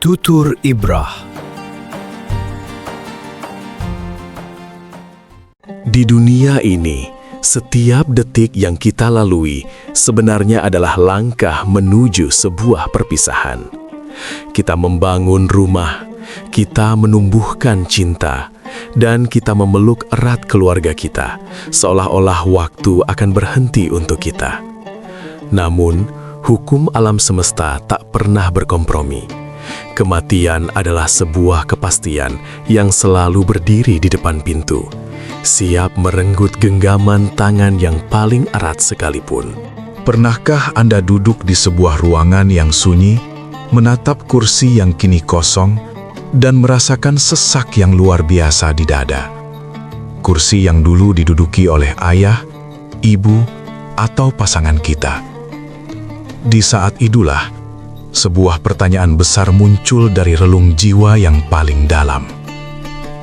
Tutur Ibrah. Di dunia ini, setiap detik yang kita lalui sebenarnya adalah langkah menuju sebuah perpisahan. Kita membangun rumah, kita menumbuhkan cinta, dan kita memeluk erat keluarga kita, seolah-olah waktu akan berhenti untuk kita. Namun, hukum alam semesta tak pernah berkompromi. Kematian adalah sebuah kepastian yang selalu berdiri di depan pintu, siap merenggut genggaman tangan yang paling erat sekalipun. Pernahkah Anda duduk di sebuah ruangan yang sunyi, menatap kursi yang kini kosong, dan merasakan sesak yang luar biasa di dada? Kursi yang dulu diduduki oleh ayah, ibu, atau pasangan kita. Di saat itulah, sebuah pertanyaan besar muncul dari relung jiwa yang paling dalam.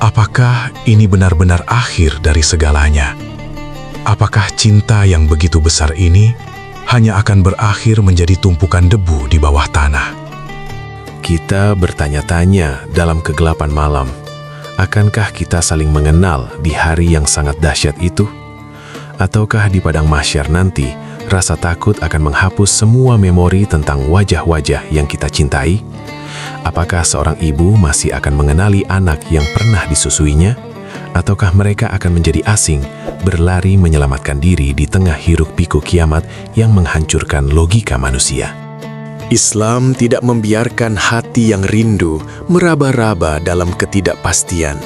Apakah ini benar-benar akhir dari segalanya? Apakah cinta yang begitu besar ini hanya akan berakhir menjadi tumpukan debu di bawah tanah? Kita bertanya-tanya dalam kegelapan malam, akankah kita saling mengenal di hari yang sangat dahsyat itu? Ataukah di padang mahsyar nanti, rasa takut akan menghapus semua memori tentang wajah-wajah yang kita cintai? Apakah seorang ibu masih akan mengenali anak yang pernah disusuinya? Ataukah mereka akan menjadi asing, berlari menyelamatkan diri di tengah hiruk-pikuk kiamat yang menghancurkan logika manusia? Islam tidak membiarkan hati yang rindu meraba-raba dalam ketidakpastian.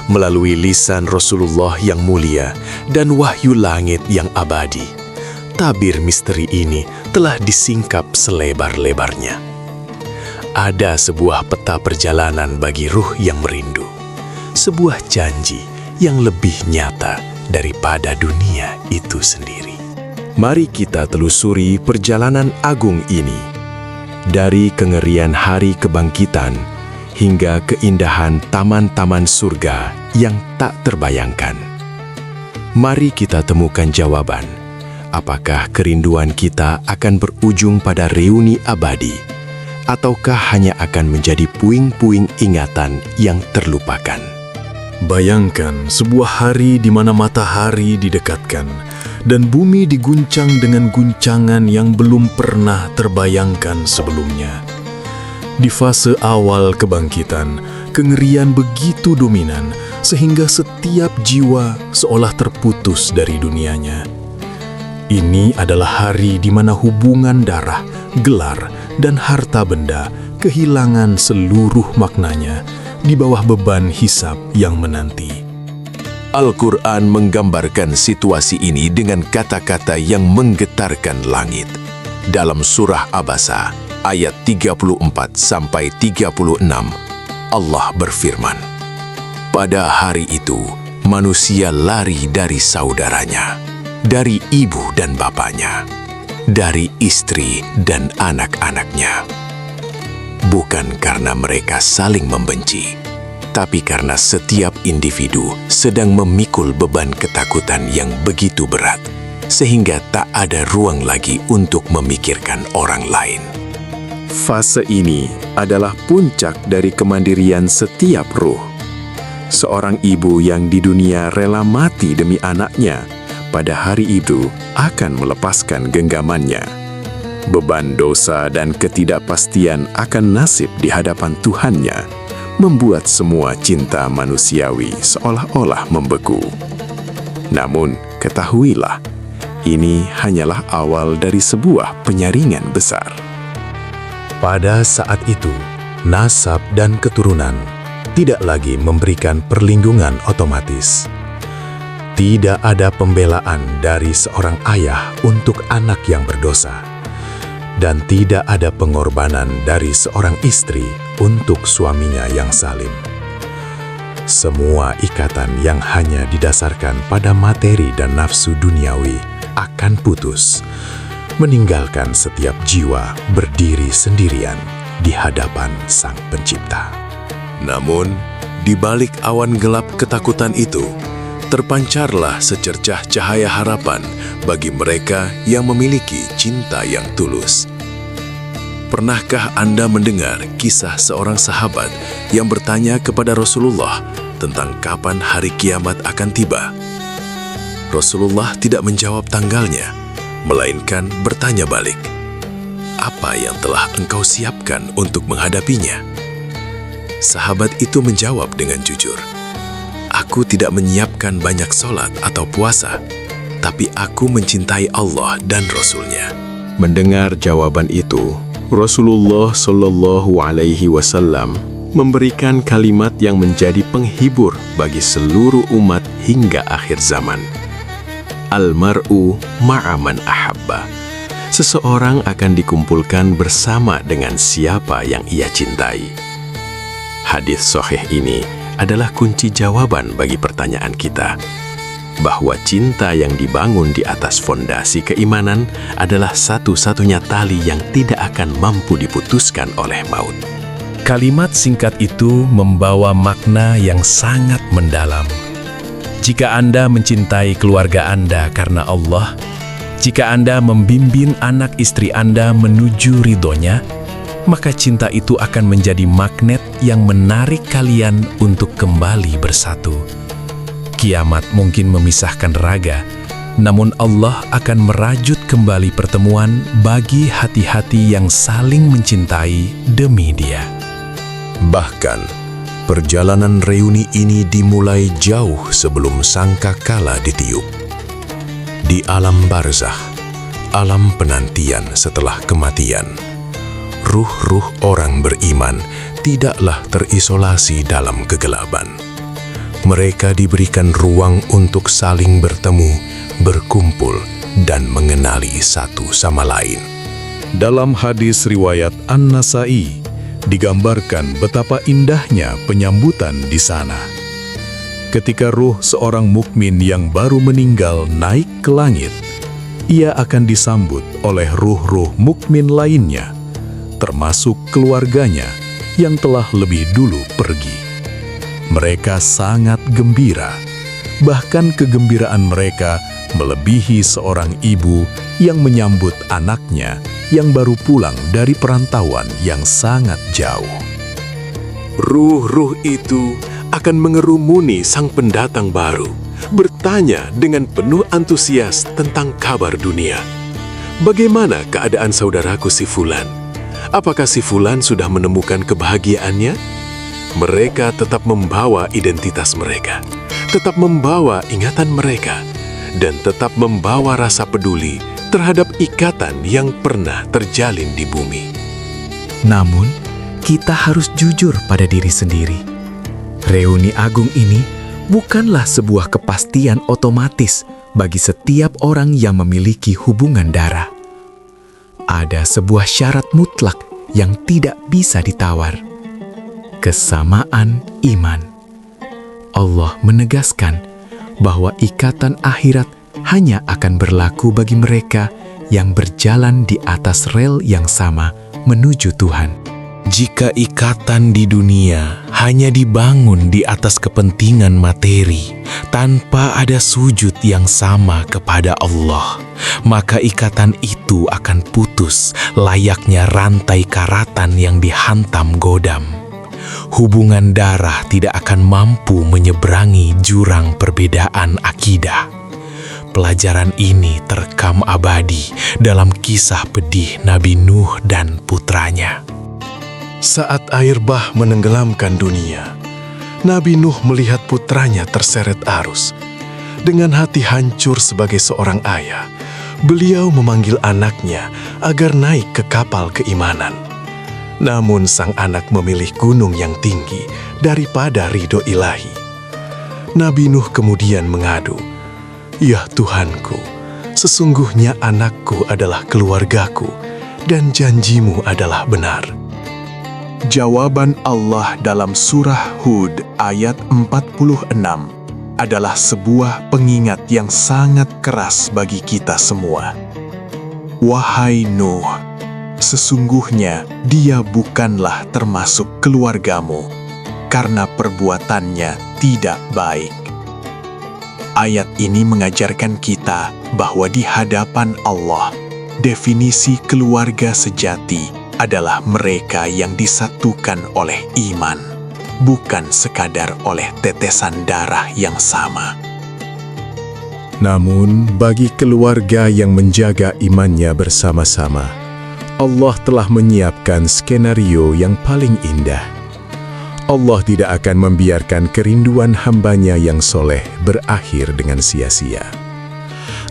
Melalui lisan Rasulullah yang mulia dan wahyu langit yang abadi, tabir misteri ini telah disingkap selebar-lebarnya. Ada sebuah peta perjalanan bagi ruh yang merindu, sebuah janji yang lebih nyata daripada dunia itu sendiri. Mari kita telusuri perjalanan agung ini, dari kengerian hari kebangkitan hingga keindahan taman-taman surga yang tak terbayangkan. Mari kita temukan jawaban. Apakah kerinduan kita akan berujung pada reuni abadi, ataukah hanya akan menjadi puing-puing ingatan yang terlupakan? Bayangkan sebuah hari di mana matahari didekatkan dan bumi diguncang dengan guncangan yang belum pernah terbayangkan sebelumnya. Di fase awal kebangkitan, kengerian begitu dominan sehingga setiap jiwa seolah terputus dari dunianya. Ini adalah hari di mana hubungan darah, gelar, dan harta benda kehilangan seluruh maknanya di bawah beban hisab yang menanti. Al-Quran menggambarkan situasi ini dengan kata-kata yang menggetarkan langit. Dalam surah Abasa, ayat 34-36, Allah berfirman, "Pada hari itu, manusia lari dari saudaranya, dari ibu dan bapaknya, dari istri dan anak-anaknya. Bukan karena mereka saling membenci, tapi karena setiap individu sedang memikul beban ketakutan yang begitu berat, sehingga tak ada ruang lagi untuk memikirkan orang lain." Fase ini adalah puncak dari kemandirian setiap ruh. Seorang ibu yang di dunia rela mati demi anaknya, pada hari itu akan melepaskan genggamannya. Beban dosa dan ketidakpastian akan nasib di hadapan Tuhannya membuat semua cinta manusiawi seolah-olah membeku. Namun, ketahuilah, ini hanyalah awal dari sebuah penyaringan besar. Pada saat itu, nasab dan keturunan tidak lagi memberikan perlindungan otomatis. Tidak ada pembelaan dari seorang ayah untuk anak yang berdosa, dan tidak ada pengorbanan dari seorang istri untuk suaminya yang zalim. Semua ikatan yang hanya didasarkan pada materi dan nafsu duniawi akan putus, meninggalkan setiap jiwa berdiri sendirian di hadapan Sang Pencipta. Namun, di balik awan gelap ketakutan itu, terpancarlah secercah cahaya harapan bagi mereka yang memiliki cinta yang tulus. Pernahkah Anda mendengar kisah seorang sahabat yang bertanya kepada Rasulullah tentang kapan hari kiamat akan tiba? Rasulullah tidak menjawab tanggalnya, melainkan bertanya balik, "Apa yang telah engkau siapkan untuk menghadapinya?" Sahabat itu menjawab dengan jujur, "Aku tidak menyiapkan banyak sholat atau puasa, tapi aku mencintai Allah dan Rasul-Nya." Mendengar jawaban itu, Rasulullah Shallallahu Alaihi Wasallam memberikan kalimat yang menjadi penghibur bagi seluruh umat hingga akhir zaman. Al-mar'u ma'aman ahabba. Seseorang akan dikumpulkan bersama dengan siapa yang ia cintai. Hadis sahih ini adalah kunci jawaban bagi pertanyaan kita, bahwa cinta yang dibangun di atas fondasi keimanan adalah satu-satunya tali yang tidak akan mampu diputuskan oleh maut. Kalimat singkat itu membawa makna yang sangat mendalam. Jika Anda mencintai keluarga Anda karena Allah, jika Anda membimbing anak istri Anda menuju ridhonya, maka cinta itu akan menjadi magnet yang menarik kalian untuk kembali bersatu. Kiamat mungkin memisahkan raga, namun Allah akan merajut kembali pertemuan bagi hati-hati yang saling mencintai demi Dia. Bahkan, perjalanan reuni ini dimulai jauh sebelum sangkakala ditiup. Di alam barzakh, alam penantian setelah kematian, ruh-ruh orang beriman tidaklah terisolasi dalam kegelapan. Mereka diberikan ruang untuk saling bertemu, berkumpul, dan mengenali satu sama lain. Dalam hadis riwayat An-Nasai, digambarkan betapa indahnya penyambutan di sana. Ketika ruh seorang mukmin yang baru meninggal naik ke langit, ia akan disambut oleh ruh-ruh mukmin lainnya, termasuk keluarganya yang telah lebih dulu pergi. Mereka sangat gembira, bahkan kegembiraan mereka melebihi seorang ibu yang menyambut anaknya yang baru pulang dari perantauan yang sangat jauh. Ruh-ruh itu akan mengerumuni sang pendatang baru, bertanya dengan penuh antusias tentang kabar dunia. Bagaimana keadaan saudaraku si Fulan? Apakah si Fulan sudah menemukan kebahagiaannya? Mereka tetap membawa identitas mereka, tetap membawa ingatan mereka, dan tetap membawa rasa peduli terhadap ikatan yang pernah terjalin di bumi. Namun, kita harus jujur pada diri sendiri. Reuni agung ini bukanlah sebuah kepastian otomatis bagi setiap orang yang memiliki hubungan darah. Ada sebuah syarat mutlak yang tidak bisa ditawar. Kesamaan iman. Allah menegaskan bahwa ikatan akhirat hanya akan berlaku bagi mereka yang berjalan di atas rel yang sama menuju Tuhan. Jika ikatan di dunia hanya dibangun di atas kepentingan materi, tanpa ada sujud yang sama kepada Allah, maka ikatan itu akan putus layaknya rantai karatan yang dihantam godam. Hubungan darah tidak akan mampu menyeberangi jurang perbedaan akidah. Pelajaran ini terekam abadi dalam kisah pedih Nabi Nuh dan putranya. Saat air bah menenggelamkan dunia, Nabi Nuh melihat putranya terseret arus. Dengan hati hancur sebagai seorang ayah, beliau memanggil anaknya agar naik ke kapal keimanan. Namun sang anak memilih gunung yang tinggi daripada ridho ilahi. Nabi Nuh kemudian mengadu, "Ya Tuhanku, sesungguhnya anakku adalah keluargaku, dan janjimu adalah benar." Jawaban Allah dalam surah Hud ayat 46 adalah sebuah pengingat yang sangat keras bagi kita semua. Wahai Nuh, sesungguhnya dia bukanlah termasuk keluargamu, karena perbuatannya tidak baik. Ayat ini mengajarkan kita bahwa di hadapan Allah, definisi keluarga sejati adalah mereka yang disatukan oleh iman, bukan sekadar oleh tetesan darah yang sama. Namun, bagi keluarga yang menjaga imannya bersama-sama, Allah telah menyiapkan skenario yang paling indah. Allah tidak akan membiarkan kerinduan hambanya yang soleh berakhir dengan sia-sia.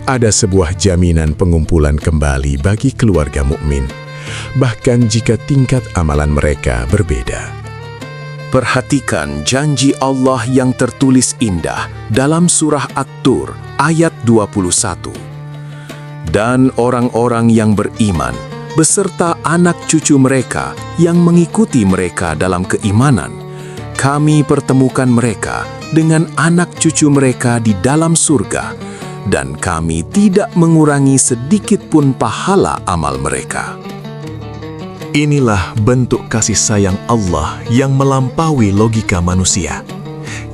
Ada sebuah jaminan pengumpulan kembali bagi keluarga mukmin, bahkan jika tingkat amalan mereka berbeda. Perhatikan janji Allah yang tertulis indah dalam surah At-Tur ayat 21. Dan orang-orang yang beriman beserta anak cucu mereka yang mengikuti mereka dalam keimanan, kami pertemukan mereka dengan anak cucu mereka di dalam surga, dan kami tidak mengurangi sedikit pun pahala amal mereka. Inilah bentuk kasih sayang Allah yang melampaui logika manusia.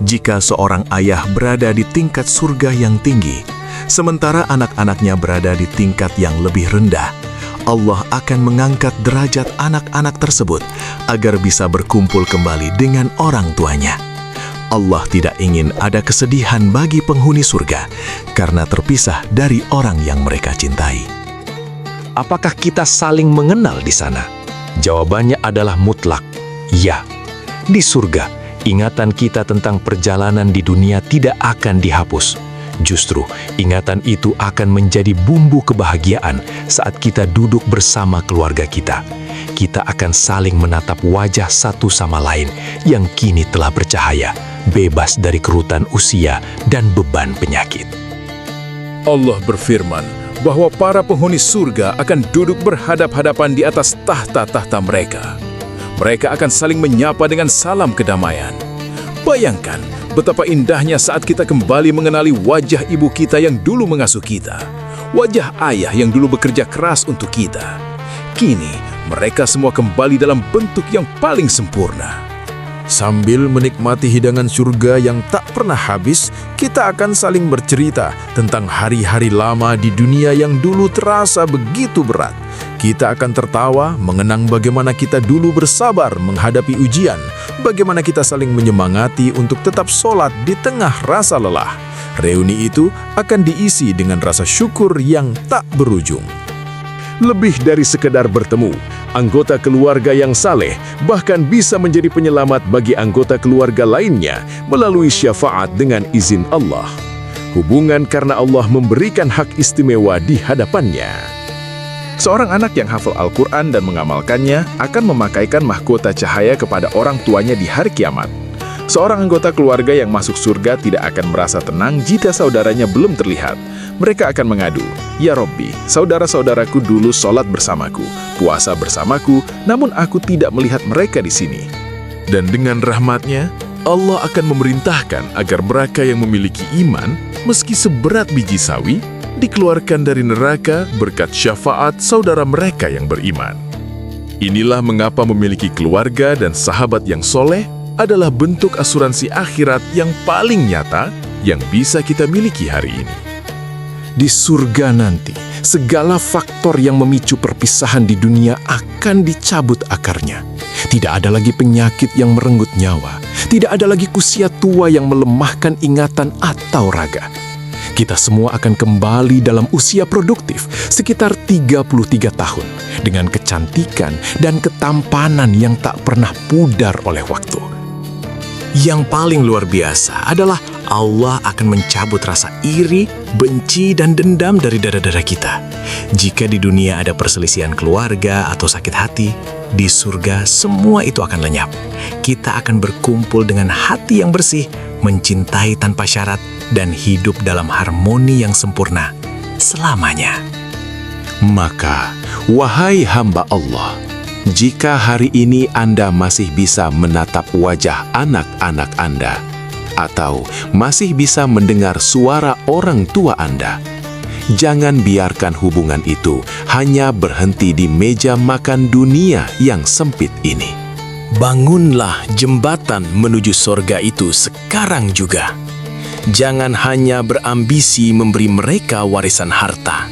Jika seorang ayah berada di tingkat surga yang tinggi, sementara anak-anaknya berada di tingkat yang lebih rendah, Allah akan mengangkat derajat anak-anak tersebut agar bisa berkumpul kembali dengan orang tuanya. Allah tidak ingin ada kesedihan bagi penghuni surga karena terpisah dari orang yang mereka cintai. Apakah kita saling mengenal di sana? Jawabannya adalah mutlak, ya. Di surga, ingatan kita tentang perjalanan di dunia tidak akan dihapus. Justru, ingatan itu akan menjadi bumbu kebahagiaan saat kita duduk bersama keluarga kita. Kita akan saling menatap wajah satu sama lain yang kini telah bercahaya, bebas dari kerutan usia dan beban penyakit. Allah berfirman bahwa para penghuni surga akan duduk berhadap-hadapan di atas tahta-tahta mereka. Mereka akan saling menyapa dengan salam kedamaian. Bayangkan betapa indahnya saat kita kembali mengenali wajah ibu kita yang dulu mengasuh kita, wajah ayah yang dulu bekerja keras untuk kita. Kini, mereka semua kembali dalam bentuk yang paling sempurna. Sambil menikmati hidangan surga yang tak pernah habis, kita akan saling bercerita tentang hari-hari lama di dunia yang dulu terasa begitu berat. Kita akan tertawa mengenang bagaimana kita dulu bersabar menghadapi ujian, bagaimana kita saling menyemangati untuk tetap sholat di tengah rasa lelah. Reuni itu akan diisi dengan rasa syukur yang tak berujung. Lebih dari sekedar bertemu, anggota keluarga yang saleh bahkan bisa menjadi penyelamat bagi anggota keluarga lainnya melalui syafaat dengan izin Allah. Hubungan karena Allah memberikan hak istimewa di hadapannya. Seorang anak yang hafal Al-Quran dan mengamalkannya akan memakaikan mahkota cahaya kepada orang tuanya di hari kiamat. Seorang anggota keluarga yang masuk surga tidak akan merasa tenang jika saudaranya belum terlihat. Mereka akan mengadu, "Ya Robbi, saudara-saudaraku dulu sholat bersamaku, puasa bersamaku, namun aku tidak melihat mereka di sini." Dan dengan rahmatnya, Allah akan memerintahkan agar mereka yang memiliki iman, meski seberat biji sawi, dikeluarkan dari neraka berkat syafaat saudara mereka yang beriman. Inilah mengapa memiliki keluarga dan sahabat yang soleh adalah bentuk asuransi akhirat yang paling nyata yang bisa kita miliki hari ini. Di surga nanti, segala faktor yang memicu perpisahan di dunia akan dicabut akarnya. Tidak ada lagi penyakit yang merenggut nyawa. Tidak ada lagi usia tua yang melemahkan ingatan atau raga. Kita semua akan kembali dalam usia produktif, sekitar 33 tahun, dengan kecantikan dan ketampanan yang tak pernah pudar oleh waktu. Yang paling luar biasa adalah Allah akan mencabut rasa iri, benci, dan dendam dari dada-dada kita. Jika di dunia ada perselisihan keluarga atau sakit hati, di surga semua itu akan lenyap. Kita akan berkumpul dengan hati yang bersih, mencintai tanpa syarat, dan hidup dalam harmoni yang sempurna selamanya. Maka, wahai hamba Allah, jika hari ini Anda masih bisa menatap wajah anak-anak Anda, atau masih bisa mendengar suara orang tua Anda, jangan biarkan hubungan itu hanya berhenti di meja makan dunia yang sempit ini. Bangunlah jembatan menuju sorga itu sekarang juga. Jangan hanya berambisi memberi mereka warisan harta,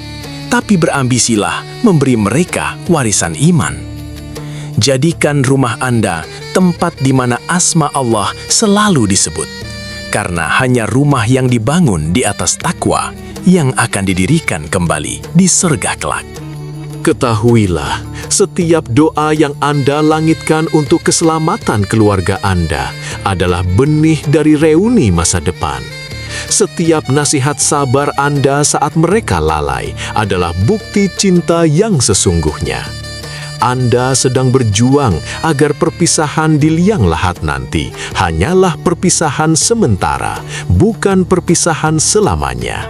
tapi berambisilah memberi mereka warisan iman. jadikan rumah Anda tempat di mana asma Allah selalu disebut. Karena hanya rumah yang dibangun di atas takwa yang akan didirikan kembali di surga kelak. Ketahuilah, setiap doa yang Anda langitkan untuk keselamatan keluarga Anda adalah benih dari reuni masa depan. Setiap nasihat sabar Anda saat mereka lalai adalah bukti cinta yang sesungguhnya. Anda sedang berjuang agar perpisahan di liang lahat nanti hanyalah perpisahan sementara, bukan perpisahan selamanya.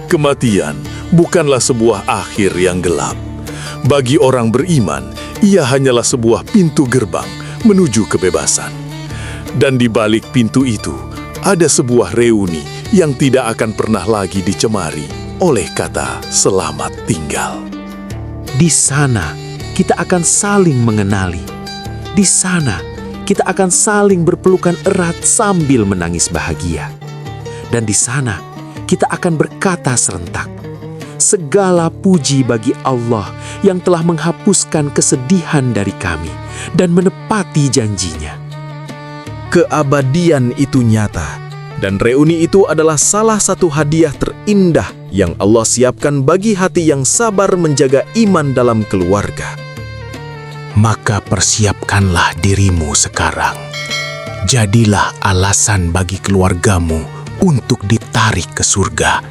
Kematian bukanlah sebuah akhir yang gelap. Bagi orang beriman, ia hanyalah sebuah pintu gerbang menuju kebebasan. Dan di balik pintu itu, ada sebuah reuni yang tidak akan pernah lagi dicemari oleh kata selamat tinggal. Di sana, kita akan saling mengenali. Di sana, kita akan saling berpelukan erat sambil menangis bahagia. Dan di sana, kita akan berkata serentak, segala puji bagi Allah yang telah menghapuskan kesedihan dari kami dan menepati janjinya. Keabadian itu nyata, dan reuni itu adalah salah satu hadiah terindah yang Allah siapkan bagi hati yang sabar menjaga iman dalam keluarga. Maka persiapkanlah dirimu sekarang. Jadilah alasan bagi keluargamu untuk ditarik ke surga,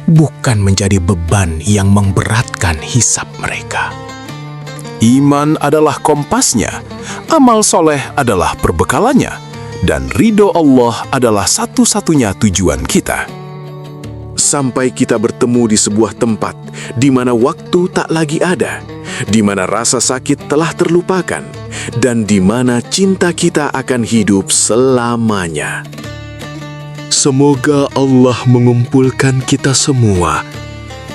bukan menjadi beban yang memberatkan hisab mereka. Iman adalah kompasnya, amal soleh adalah perbekalannya, dan ridho Allah adalah satu-satunya tujuan kita. Sampai kita bertemu di sebuah tempat di mana waktu tak lagi ada, di mana rasa sakit telah terlupakan, dan di mana cinta kita akan hidup selamanya. Semoga Allah mengumpulkan kita semua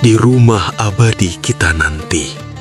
di rumah abadi kita nanti.